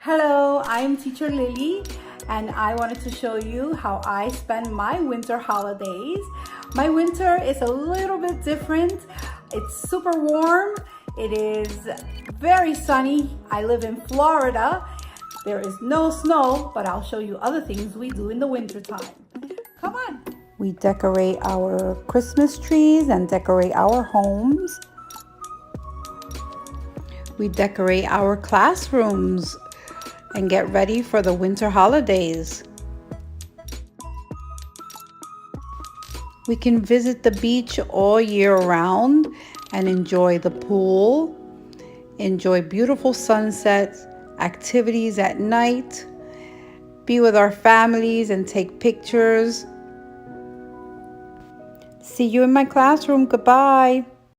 Hello, I'm Teacher Lily, and I wanted to show you how I spend my winter holidays. My winter is a little bit different. It's super warm. It is very sunny. I live in Florida. There is no snow, but I'll show you other things we do in the winter time. Come on. We decorate our Christmas trees and decorate our homes. We decorate our classrooms and get ready for the winter holidays. We can visit the beach all year round and enjoy the pool, enjoy beautiful sunsets, activities at night, be with our families and take pictures. See you in my classroom. Goodbye.